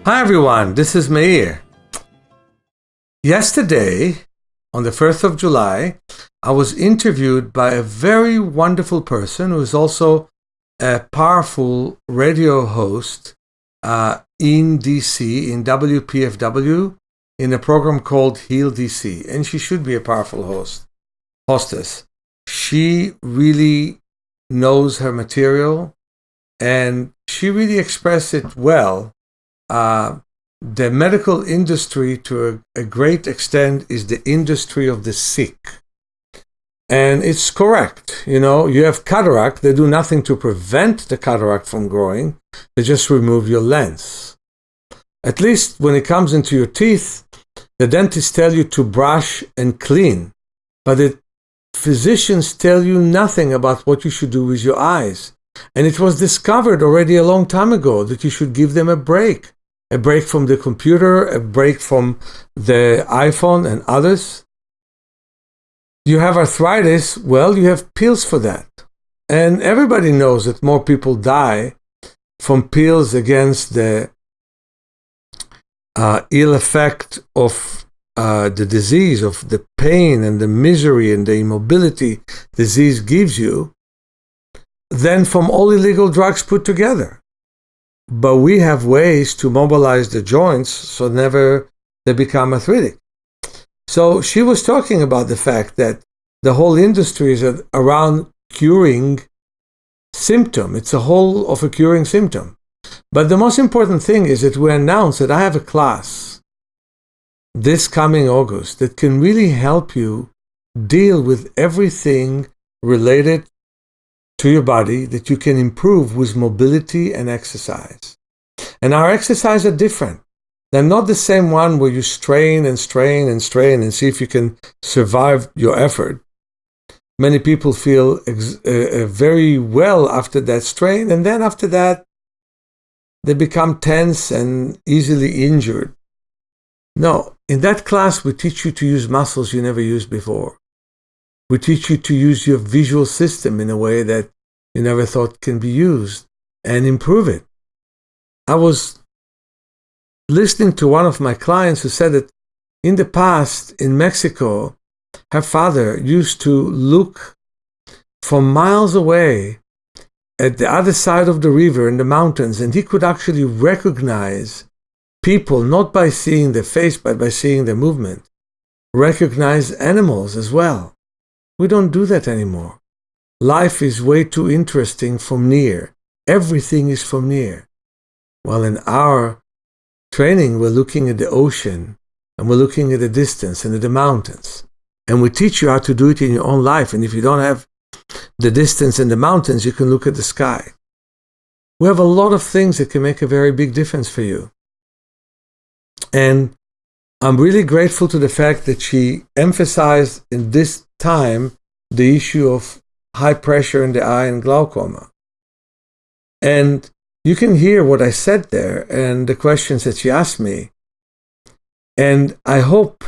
Hi everyone, this is Meir. Yesterday, on the 1st of July, I was interviewed by a very wonderful person who is also a powerful radio host in DC, in WPFW, in a program called Heal DC. And she should be a powerful hostess. She really knows her material and she really expressed it well. The medical industry, to a great extent, is the industry of the sick. And it's correct. You know, you have cataract. They do nothing to prevent the cataract from growing. They just remove your lens. At least when it comes into your teeth, the dentists tell you to brush and clean. But the physicians tell you nothing about what you should do with your eyes. And it was discovered already a long time ago that you should give them a break from the computer, a break from the iPhone and others. You have arthritis, well, you have pills for that. And everybody knows that more people die from pills against the ill effect of the disease, of the pain and the misery and the immobility disease gives you, than from all illegal drugs put together. But we have ways to mobilize the joints so never they become arthritic. So she was talking about the fact that the whole industry is around curing symptom. It's a whole of a curing symptom. But the most important thing is that we announced that I have a class this coming August that can really help you deal with everything related to your body that you can improve with mobility and exercise. And our exercises are different. They're not the same one where you strain and strain and strain and see if you can survive your effort. Many people feel very well after that strain, and then after that, they become tense and easily injured. No, in that class, we teach you to use muscles you never used before. We teach you to use your visual system in a way that you never thought can be used and improve it. I was listening to one of my clients who said that in the past in Mexico, her father used to look from miles away at the other side of the river in the mountains, and he could actually recognize people, not by seeing their face, but by seeing their movement. Recognize animals as well. We don't do that anymore. Life is way too interesting from near. Everything is from near. Well, in our training, we're looking at the ocean, and we're looking at the distance and at the mountains. And we teach you how to do it in your own life. And if you don't have the distance and the mountains, you can look at the sky. We have a lot of things that can make a very big difference for you. And I'm really grateful to the fact that she emphasized in this time the issue of high pressure in the eye and glaucoma. And you can hear what I said there and the questions that she asked me. And I hope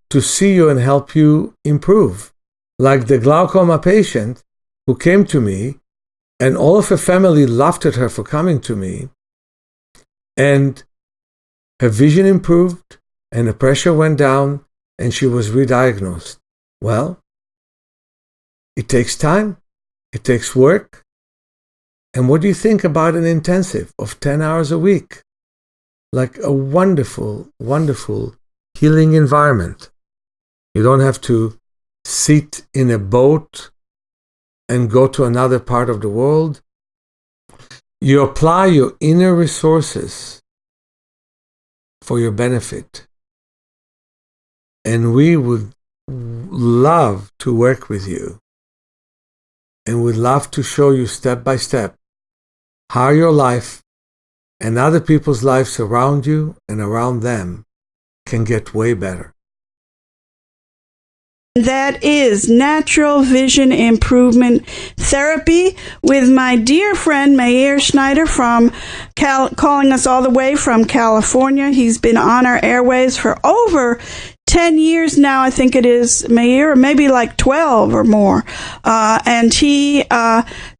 to see you and help you improve. Like the glaucoma patient who came to me, and all of her family laughed at her for coming to me. And her vision improved, and the pressure went down, and she was re-diagnosed. Well, it takes time, it takes work. And what do you think about an intensive of 10 hours a week? Like a wonderful, wonderful healing environment. You don't have to sit in a boat and go to another part of the world. You apply your inner resources for your benefit. And we would love to work with you. And would love to show you step by step how your life and other people's lives around you and around them can get way better. That is Natural Vision Improvement Therapy with my dear friend Meir Schneider from calling us all the way from California. He's been on our airwaves for over 10 years now, I think it is, Meir, or maybe like 12 or more. And he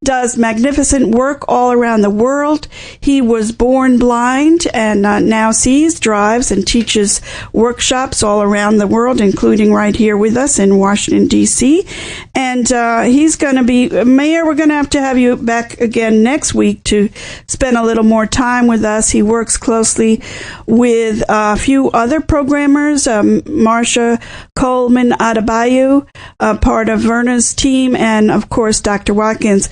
does magnificent work all around the world. He was born blind and now sees, drives, and teaches workshops all around the world, including right here with us in Washington, D.C. And he's going to be, Meir, we're going to have you back again next week to spend a little more time with us. He works closely with a few other programmers, Marsha Coleman Adebayo, part of Verna's team, and of course Dr. Watkins.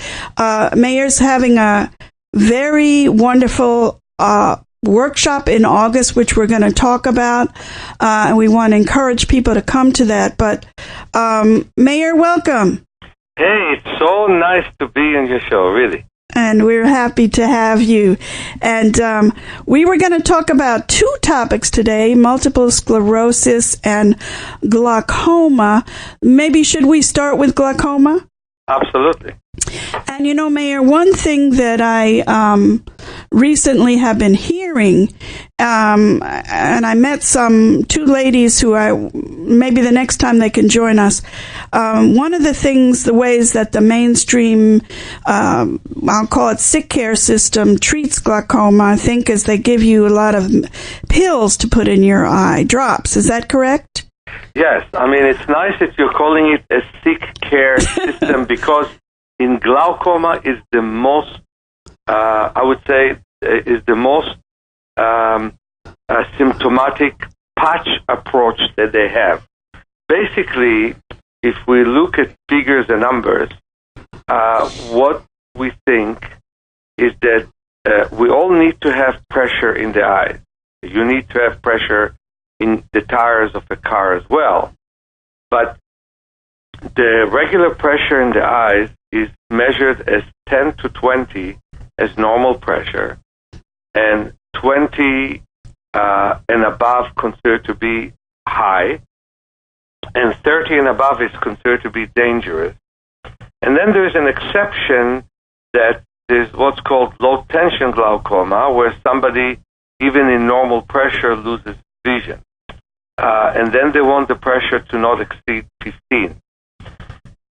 Meir's having a very wonderful workshop in August, which we're going to talk about, and we want to encourage people to come to that. But Meir, welcome. Hey, it's so nice to be on your show, really. And we're happy to have you. And we were going to talk about two topics today, multiple sclerosis and glaucoma. Maybe should we start with glaucoma? Absolutely. And Meir, one thing that I recently have been hearing, and I met two ladies who maybe the next time they can join us. One of the ways that the mainstream, I'll call it sick care system, treats glaucoma, I think, is they give you a lot of pills to put in your eye, drops. Is that correct? Yes. I mean, it's nice that you're calling it a sick care system because in glaucoma is the most, I would say, is the most symptomatic patch approach that they have. Basically, if we look at figures and numbers, what we think is that we all need to have pressure in the eyes. You need to have pressure in the tires of a car as well. But the regular pressure in the eyes is measured as 10 to 20 as normal pressure, and 20 and above considered to be high, and 30 and above is considered to be dangerous. And then there's an exception that is what's called low tension glaucoma, where somebody, even in normal pressure, loses vision. And then they want the pressure to not exceed 15.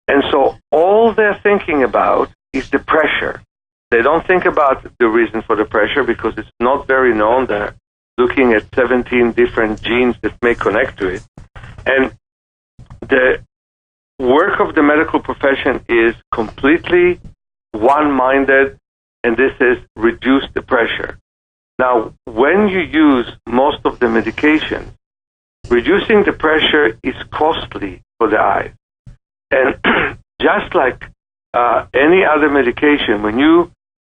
And so all they're thinking about is the pressure. They don't think about the reason for the pressure because it's not very known. They're looking at 17 different genes that may connect to it. And the work of the medical profession is completely one-minded, and this is reduce the pressure. Now, when you use most of the medication, reducing the pressure is costly for the eyes. And just like any other medication, when you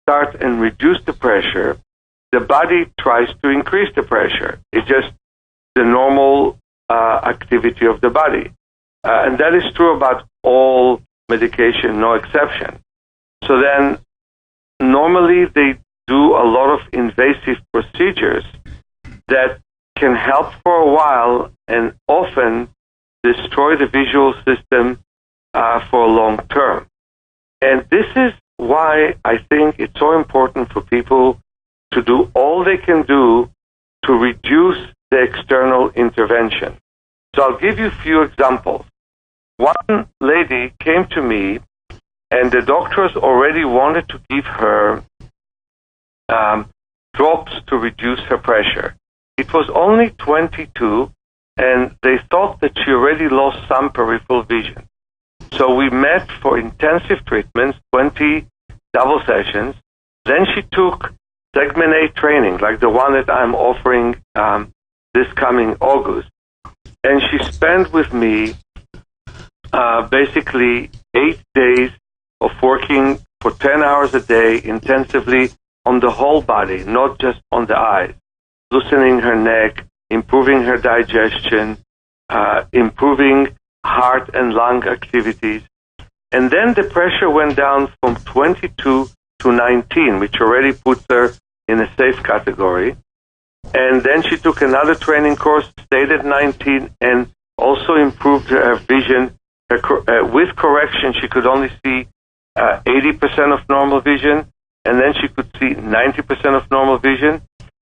start and reduce the pressure, the body tries to increase the pressure. It's just the normal activity of the body. And that is true about all medication, no exception. So then, normally they do a lot of invasive procedures that can help for a while and often destroy the visual system for a long term. And this is why I think it's so important for people to do all they can do to reduce the external intervention. So I'll give you a few examples. One lady came to me, and the doctors already wanted to give her drops to reduce her pressure. It was only 22, and they thought that she already lost some peripheral vision. So we met for intensive treatments, 20 double sessions. Then she took segment A training, like the one that I'm offering this coming August. And she spent with me basically 8 days of working for 10 hours a day intensively on the whole body, not just on the eyes, loosening her neck, improving her digestion, improving heart and lung activities. And then the pressure went down from 22 to 19, which already puts her in a safe category. And then she took another training course, stayed at 19, and also improved her vision. With correction, she could only see 80% of normal vision, and then she could see 90% of normal vision.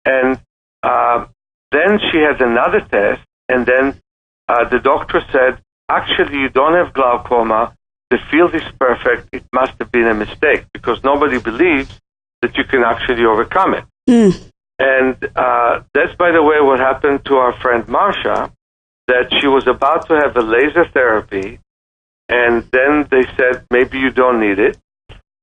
And then she had another test, and then the doctor said, actually, you don't have glaucoma. The field is perfect. It must have been a mistake because nobody believes that you can actually overcome it. And that's, by the way, what happened to our friend Marsha, that she was about to have a laser therapy, and then they said, maybe you don't need it.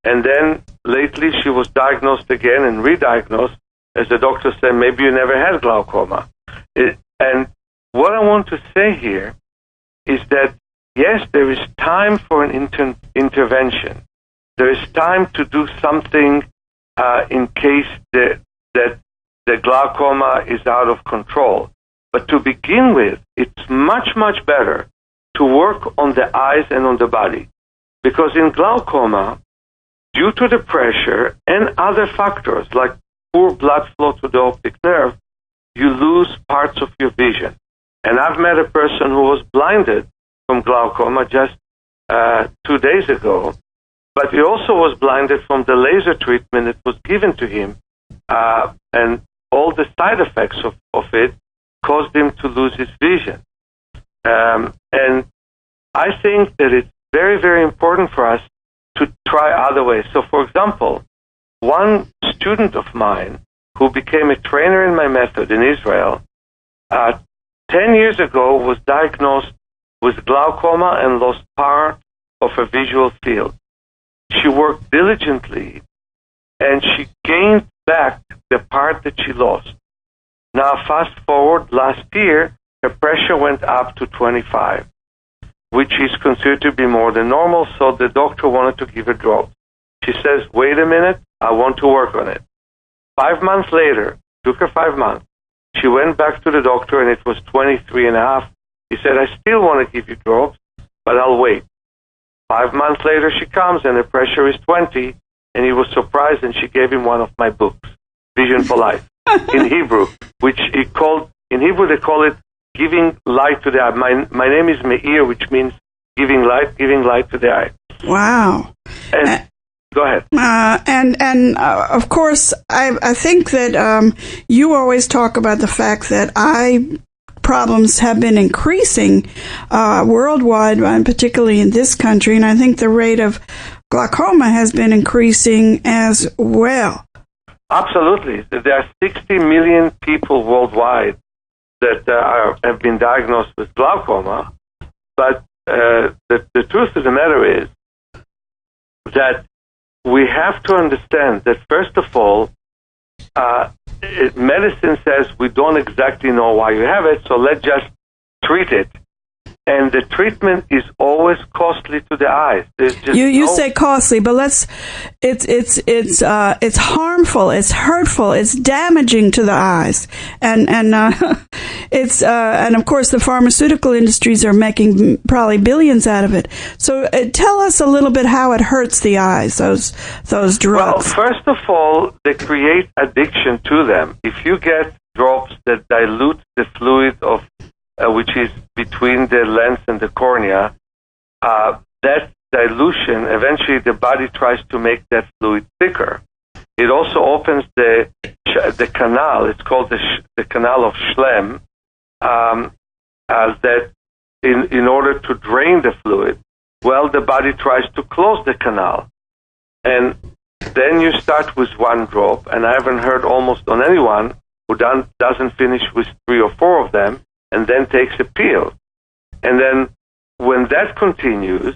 And then lately she was diagnosed again and re-diagnosed, as the doctor said, maybe you never had glaucoma. And what I want to say here is that, yes, there is time for an intervention. There is time to do something in case that the glaucoma is out of control. But to begin with, it's much, much better to work on the eyes and on the body. Because in glaucoma, due to the pressure and other factors like poor blood flow to the optic nerve, you lose parts of your vision. And I've met a person who was blinded from glaucoma just 2 days ago, but he also was blinded from the laser treatment that was given to him, and all the side effects of it caused him to lose his vision. And I think that it's very, very important for us to try other ways. So, for example, one student of mine who became a trainer in my method in Israel, 10 years ago was diagnosed with glaucoma and lost part of her visual field. She worked diligently and she gained back the part that she lost. Now, fast forward, last year, her pressure went up to 25, which is considered to be more than normal, so the doctor wanted to give her drugs. She says, wait a minute, I want to work on it. 5 months later, took her 5 months, she went back to the doctor and it was 23.5. He said, I still want to give you drugs, but I'll wait. 5 months later, she comes and her pressure is 20, and he was surprised, and she gave him one of my books, Vision for Life, in Hebrew, which he called, in Hebrew they call it giving light to the eye. My name is Meir, which means giving light to the eye. Wow. And go ahead. And of course, I think that you always talk about the fact that eye problems have been increasing worldwide, and particularly in this country, and I think the rate of glaucoma has been increasing as well. Absolutely. There are 60 million people worldwide that have been diagnosed with glaucoma, but the truth of the matter is that we have to understand that, first of all, medicine says we don't exactly know why you have it, so let's just treat it. And the treatment is always costly to the eyes. You say costly, but it's harmful, it's hurtful, it's damaging to the eyes, and it's and of course the pharmaceutical industries are making probably billions out of it. So tell us a little bit how it hurts the eyes, those drugs. Well, first of all, they create addiction to them. If you get drops that dilute the fluid of which is between the lens and the cornea, that dilution, eventually the body tries to make that fluid thicker. It also opens the canal, it's called the canal of Schlemm, that in order to drain the fluid, well, the body tries to close the canal. And then you start with one drop, and I haven't heard almost on anyone who doesn't finish with 3 or 4 of them, and then takes a pill. And then when that continues,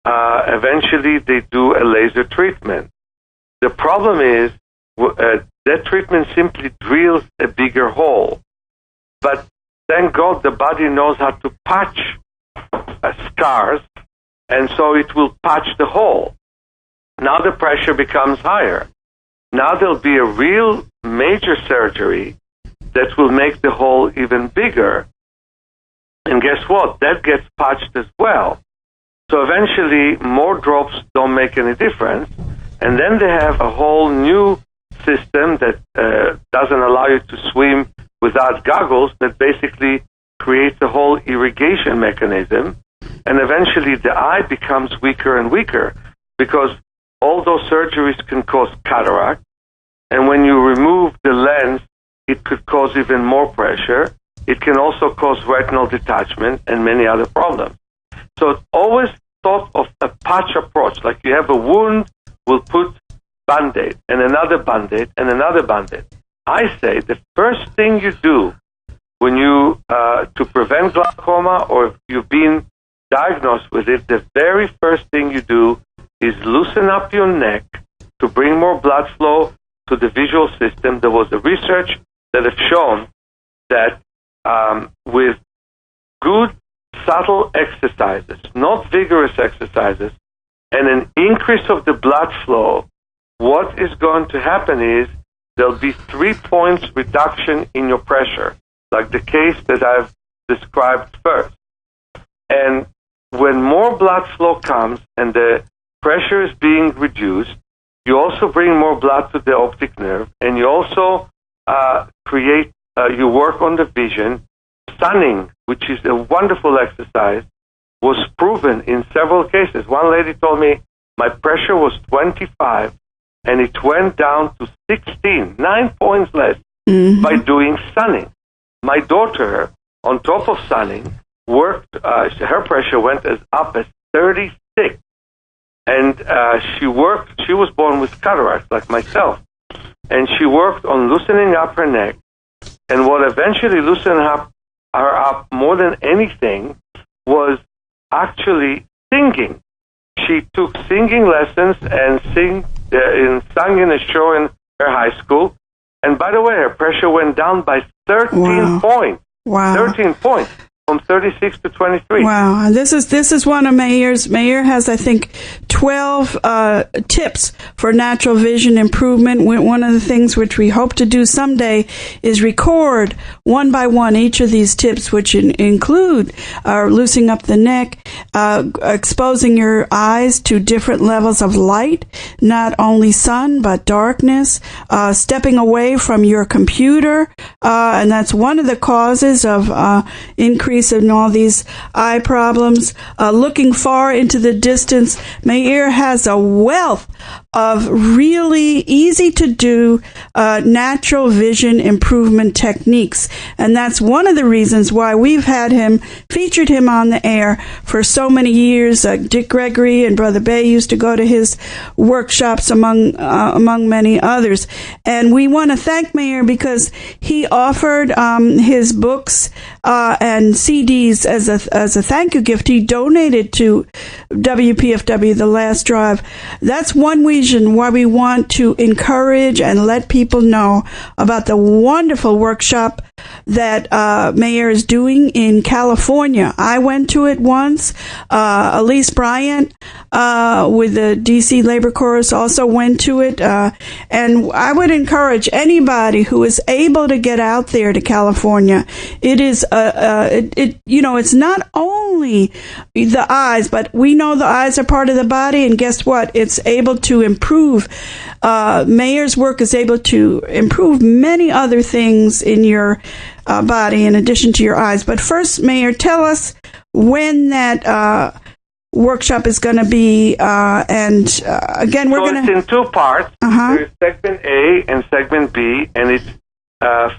eventually they do a laser treatment. The problem is that treatment simply drills a bigger hole. But thank God the body knows how to patch scars, and so it will patch the hole. Now the pressure becomes higher. Now there'll be a real major surgery that will make the hole even bigger. And guess what? That gets patched as well. So eventually, more drops don't make any difference. And then they have a whole new system that doesn't allow you to swim without goggles, that basically creates a whole irrigation mechanism. And eventually, the eye becomes weaker and weaker, because all those surgeries can cause cataract. And when you remove the lens, it could cause even more pressure. it can also cause retinal detachment and many other problems. So it's always thought of a patch approach. Like you have a wound, we'll put Band-Aid and another Band-Aid and another Band-Aid. I say the first thing you do when you, to prevent glaucoma or if you've been diagnosed with it, the very first thing you do is loosen up your neck to bring more blood flow to the visual system. There was a research that have shown that with good, subtle exercises, not vigorous exercises, and an increase of the blood flow, what is going to happen is there'll be 3 points reduction in your pressure, like the case that I've described first. And when more blood flow comes and the pressure is being reduced, you also bring more blood to the optic nerve, and you also you work on the vision. Sunning, which is a wonderful exercise, was proven in several cases. One lady told me my pressure was 25 and it went down to 16, 9 points less by doing sunning. My daughter, on top of sunning, worked, her pressure went as up as 36. And she was born with cataracts like myself. And she worked on loosening up her neck. And what eventually loosened her up more than anything was actually singing. She took singing lessons and sang in a show in her high school. And by the way, her pressure went down by 13 points. Wow. 13 points. From 36 to 23. Wow. This is one of Meir's. Meir has, I think, 12 tips for natural vision improvement. One of the things which we hope to do someday is record one by one each of these tips, which include loosening up the neck, exposing your eyes to different levels of light, not only sun but darkness, stepping away from your computer, and that's one of the causes of increase in all these eye problems, looking far into the distance. Meir has a wealth of really easy to do natural vision improvement techniques, and that's one of the reasons why we've featured him on the air for so many years. Dick Gregory and Brother Bay used to go to his workshops among many others, and we want to thank Meir because he offered his books and CDs as a thank you gift. He donated to WPFW, The Last Drive. That's one reason why we want to encourage and let people know about the wonderful workshop that Meir is doing in California. I went to it once. Elise Bryant with the DC Labor Chorus also went to it. And I would encourage anybody who is able to get out there to California. It is it's not only the eyes, but we know the eyes are part of the body, and guess what? It's able to improve. Meir's work is able to improve many other things in your body in addition to your eyes. But first, Meir, tell us when that workshop is going to be, again, we're going to... It's in 2 parts. There's segment A and segment B, and it's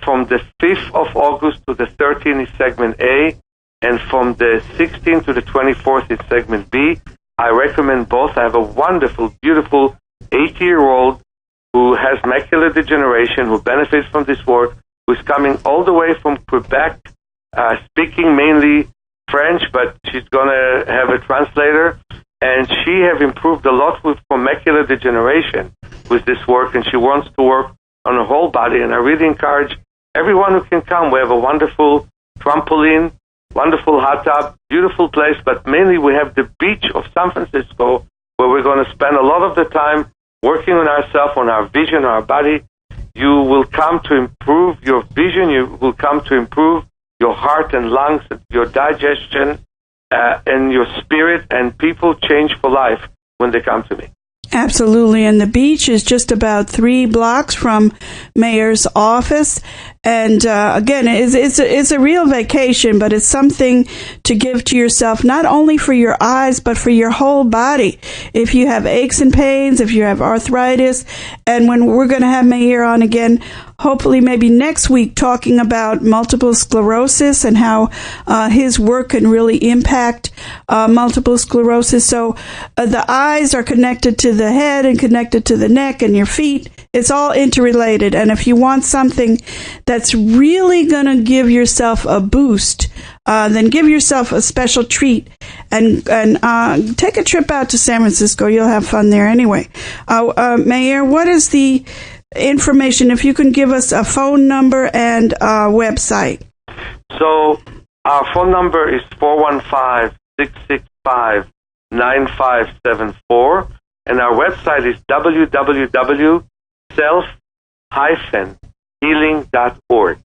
from the 5th of August to the 13th is segment A, and from the 16th to the 24th is segment B. I recommend both. I have a wonderful, beautiful 80-year-old who has macular degeneration, who benefits from this work, who's coming all the way from Quebec, speaking mainly French, but she's going to have a translator, and she have improved a lot from macular degeneration with this work, and she wants to work on her whole body, and I really encourage everyone who can come. We have a wonderful trampoline, wonderful hot tub, beautiful place, but mainly we have the beach of San Francisco where we're going to spend a lot of the time working on ourselves, on our vision, our body. You will come to improve your vision, you will come to improve your heart and lungs, your digestion, and your spirit, and people change for life when they come to me. Absolutely, and the beach is just about 3 blocks from Meir's office, And again, it's a real vacation, but it's something to give to yourself, not only for your eyes, but for your whole body. If you have aches and pains, if you have arthritis, and when we're going to have Meir on again, hopefully maybe next week, talking about multiple sclerosis and how his work can really impact multiple sclerosis. So the eyes are connected to the head and connected to the neck and your feet. It's all interrelated. And if you want something that's really going to give yourself a boost, then give yourself a special treat and take a trip out to San Francisco. You'll have fun there anyway. Meir, what is the information, if you can give us a phone number and a website? So our phone number is 415-665-9574, and our website is www.self-healing.org.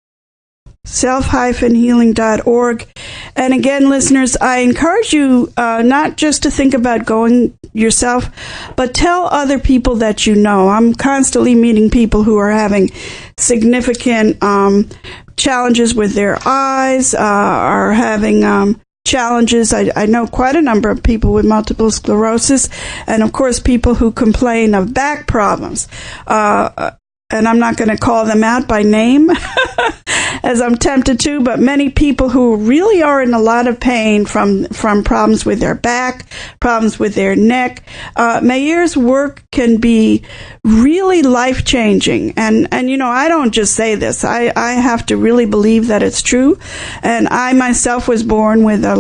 self-healing.org. And again, listeners, I encourage you not just to think about going yourself, but tell other people that you know. I'm constantly meeting people who are having significant challenges with their eyes, are having challenges. I know quite a number of people with multiple sclerosis, and of course people who complain of back problems. And I'm not going to call them out by name as I'm tempted to, but many people who really are in a lot of pain from problems with their back, problems with their neck. Meir's work can be really life-changing. And you know, I don't just say this. I have to really believe that it's true. And I myself was born with a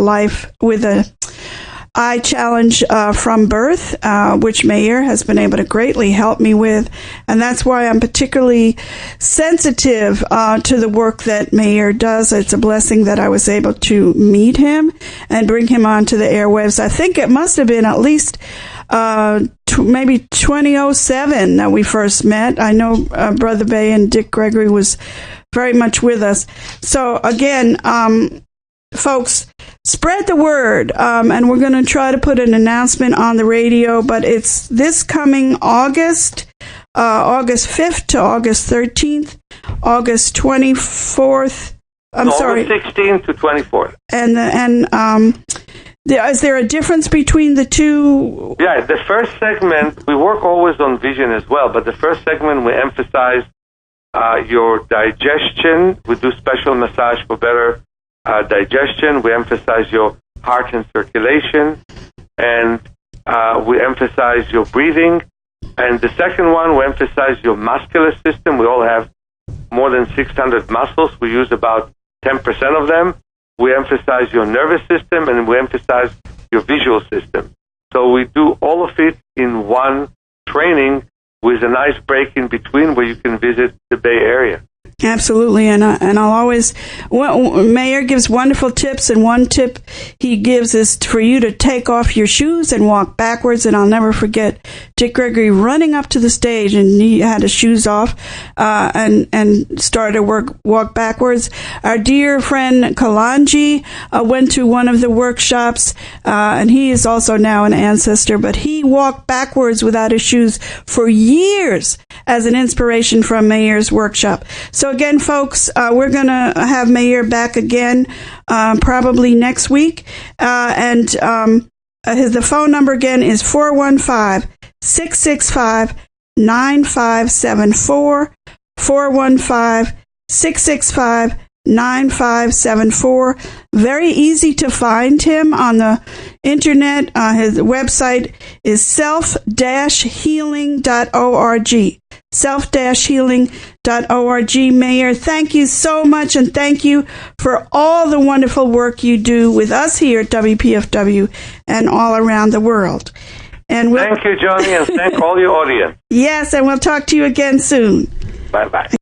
eye challenge from birth, which Meir has been able to greatly help me with. And that's why I'm particularly sensitive to the work that Meir does. It's a blessing that I was able to meet him and bring him onto the airwaves. I think it must have been at least maybe 2007 that we first met. I know Brother Bay and Dick Gregory was very much with us. So again, folks, spread the word, and we're going to try to put an announcement on the radio, but it's this coming August 5th to August 13th, August 24th. August 16th to 24th. Is there a difference between the two? Yeah, the first segment, we work always on vision as well, but the first segment we emphasize your digestion. We do special massage for better digestion. We emphasize your heart and circulation, and we emphasize your breathing. And the second one, we emphasize your muscular system. We all have more than 600 muscles. We use about 10% of them. We emphasize your nervous system, and we emphasize your visual system. So we do all of it in one training with a nice break in between where you can visit the Bay Area. Absolutely, and I'll always. Meir gives wonderful tips, and one tip he gives is for you to take off your shoes and walk backwards. And I'll never forget Dick Gregory running up to the stage, and he had his shoes off and started to walk backwards. Our dear friend Kalanji went to one of the workshops, and he is also now an ancestor, but he walked backwards without his shoes for years as an inspiration from Meir's workshop. So again, folks, we're going to have Meir back again probably next week. The phone number again is 415-665-9574, 415-665-9574. Very easy to find him on the internet. His website is self-healing.org. self-healing.org. Meir, thank you so much, and thank you for all the wonderful work you do with us here at WPFW and all around the world. And thank you, Johnny, and thank all your audience. Yes, and we'll talk to you again soon. Bye-bye.